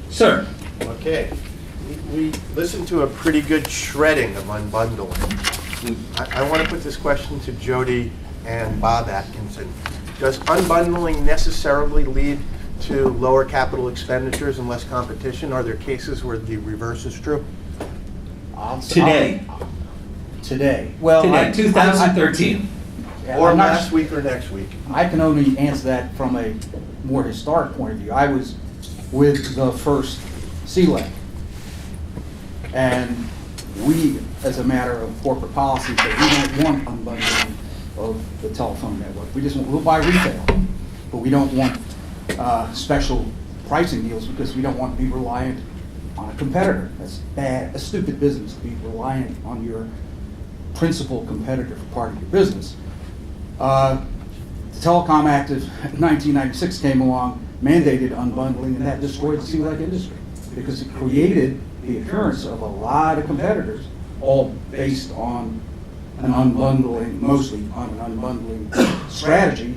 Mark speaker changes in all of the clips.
Speaker 1: Sir.
Speaker 2: Okay. We listened to a pretty good shredding of unbundling. I want to put this question to Jody and Bob Atkinson. Does unbundling necessarily lead to lower capital expenditures and less competition? Are there cases where the reverse is true?
Speaker 1: Today.
Speaker 3: Today. Well,
Speaker 1: Today, 2013.
Speaker 2: Or last week or next week?
Speaker 3: I can only answer that from a more historic point of view. I was with the first CLEC, and we, as a matter of corporate policy, said we don't want unbundling of the telephone network. We'll buy retail, but we don't want special pricing deals because we don't want to be reliant on a competitor. That's bad, a stupid business to be reliant on your principal competitor for part of your business. The Telecom Act of 1996 came along, mandated unbundling, and that destroyed the CLEC industry because it created the appearance of a lot of competitors, all based on an unbundling, mostly on an unbundling strategy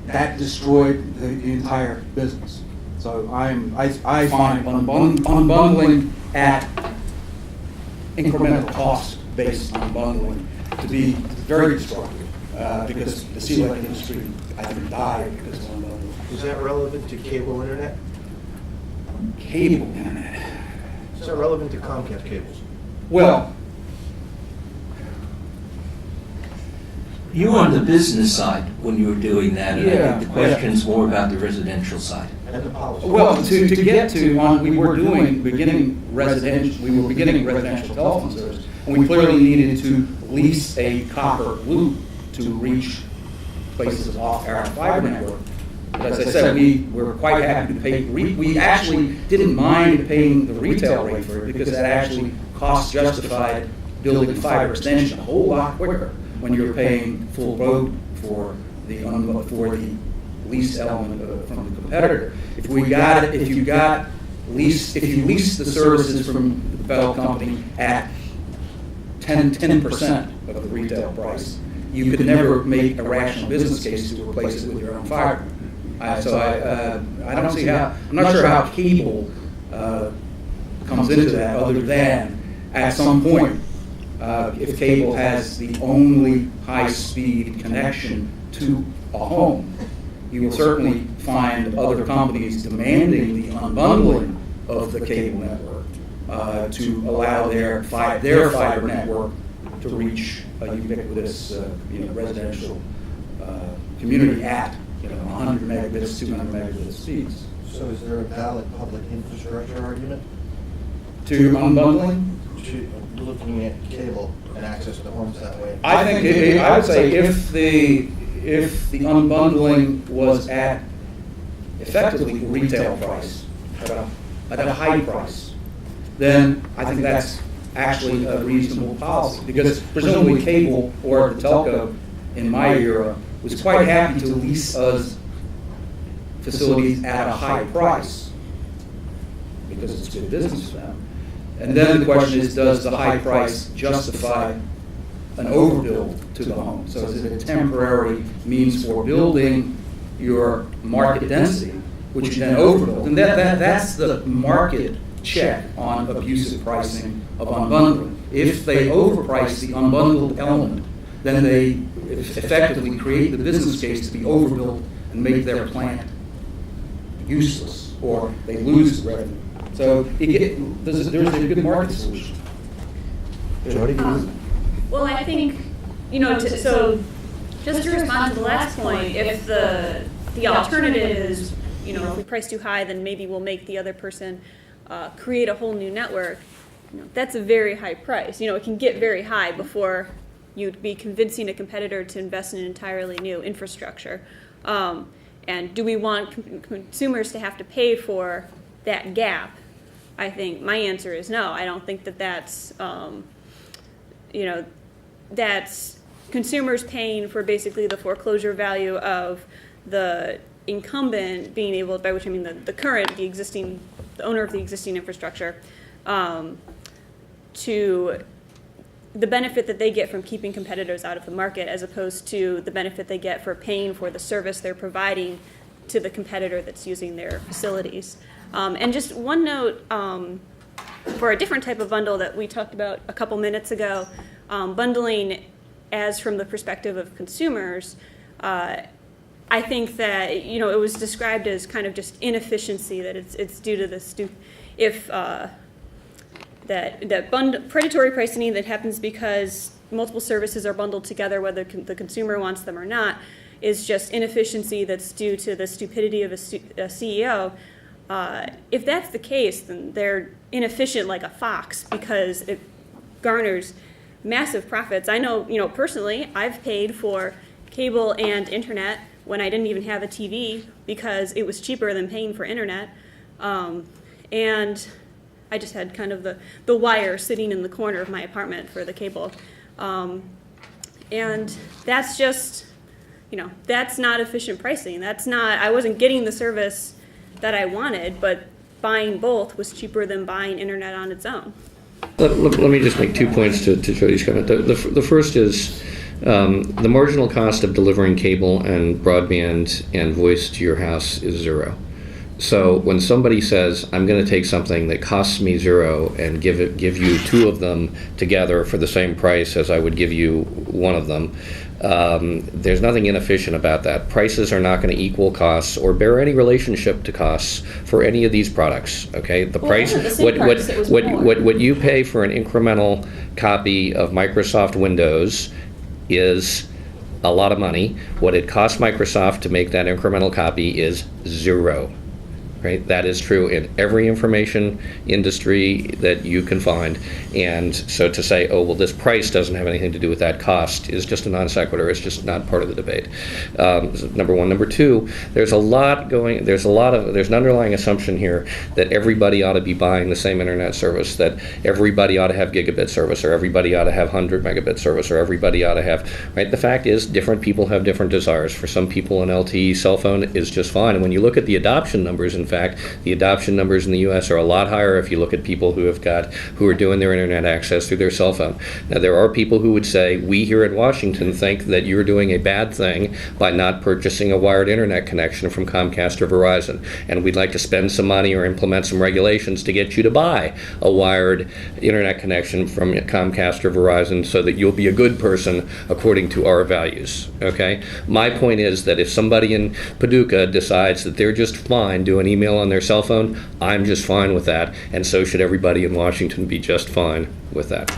Speaker 3: that destroyed the entire business. So I find unbundling at incremental cost-based unbundling to be very destructive because the CLEC industry, I think, died because of unbundling.
Speaker 2: Is that relevant to cable internet?
Speaker 3: Cable internet.
Speaker 2: Is that relevant to Comcast cables?
Speaker 3: Well,
Speaker 1: You were on the business side when you were doing that, and I
Speaker 3: Yeah,
Speaker 1: think the question's more about the residential side.
Speaker 2: And the policy?
Speaker 3: well, to get to, we were beginning residential telephone service, and we clearly needed to lease a copper loop to reach places off our fiber network. But as I said, we were quite happy to pay, we actually didn't mind paying the retail rate for it because that actually cost justified building fiber extension a whole lot quicker when you're paying full road for the lease element from the competitor. If you lease the services from the Bell company at 10% of the retail price, you could never make a rational business case to replace it with your own fiber. So I don't see how, I'm not sure how cable comes into that other than at some point, if cable has the only high-speed connection to a home, you will certainly find other companies demanding the unbundling of the cable network to allow their fiber network to reach a ubiquitous residential community at 100 megabits, 200 megabit speeds.
Speaker 2: So is there a valid public infrastructure argument?
Speaker 3: To unbundling?
Speaker 2: To looking at cable and access to homes that way?
Speaker 3: I think I would say if the unbundling was at effectively retail price, at a high price, then I think that's actually a reasonable policy because presumably cable or the telco in my era was quite happy to lease us facilities at a high price because it's good business for them. And then the question is, does the high price justify an overbuild to the home? So is it a temporary means for building your market density, which you then overbuild? And that's the market check on abusive pricing of unbundling. If they overprice the unbundled element, then they effectively create the business case to be overbuilt and make their plant useless, or they lose the revenue. So there's a good market solution.
Speaker 2: Jody?
Speaker 4: Well, I think, so just to respond to the last point, if the alternative is, if we price too high, then maybe we'll make the other person create a whole new network. That's a very high price. It can get very high before you'd be convincing a competitor to invest in an entirely new infrastructure. And do we want consumers to have to pay for that gap? I think my answer is no. I don't think that's that's consumers paying for basically the foreclosure value of the incumbent being able, by which I mean the owner of the existing infrastructure, to the benefit that they get from keeping competitors out of the market as opposed to the benefit they get for paying for the service they're providing to the competitor that's using their facilities. And just one note, for a different type of bundle that we talked about a couple minutes ago, bundling as from the perspective of consumers, I think that, it was described as kind of just inefficiency, that it's due to this, if predatory pricing that happens because multiple services are bundled together, whether the consumer wants them or not, is just inefficiency that's due to the stupidity of a CEO. If that's the case, then they're inefficient like a fox because it garners massive profits. I know, personally, I've paid for cable and internet when I didn't even have a TV because it was cheaper than paying for internet. And I just had kind of the wire sitting in the corner of my apartment for the cable. And that's just, that's not efficient pricing. I wasn't getting the service that I wanted, but buying both was cheaper than buying internet on its own.
Speaker 5: Let me just make 2 points to Jody's comment. The first is the marginal cost of delivering cable and broadband and voice to your house is 0. So when somebody says, I'm going to take something that costs me 0 and give you 2 of them together for the same price as I would give you 1 of them, there's nothing inefficient about that. Prices are not going to equal costs or bear any relationship to costs for any of these products. Okay, the price, what you pay for an incremental copy of Microsoft Windows is a lot of money. What it costs Microsoft to make that incremental copy is 0. Right? That is true in every information industry that you can find. And so to say, oh, well, this price doesn't have anything to do with that cost is just a non sequitur. It's just not part of the debate. Number one. Number two, there's an underlying assumption here that everybody ought to be buying the same internet service, that everybody ought to have gigabit service, or everybody ought to have 100 megabit service, or everybody ought to have, right? The fact is, different people have different desires. For some people, an LTE cell phone is just fine. And when you look at the adoption numbers, in fact, the adoption numbers in the U.S. are a lot higher if you look at people who are doing their internet access through their cell phone. Now, there are people who would say, we here at Washington think that you're doing a bad thing by not purchasing a wired internet connection from Comcast or Verizon, and we'd like to spend some money or implement some regulations to get you to buy a wired internet connection from Comcast or Verizon so that you'll be a good person according to our values. Okay? My point is that if somebody in Paducah decides that they're just fine doing email on their cell phone, I'm just fine with that, and so should everybody in Washington be just fine with that.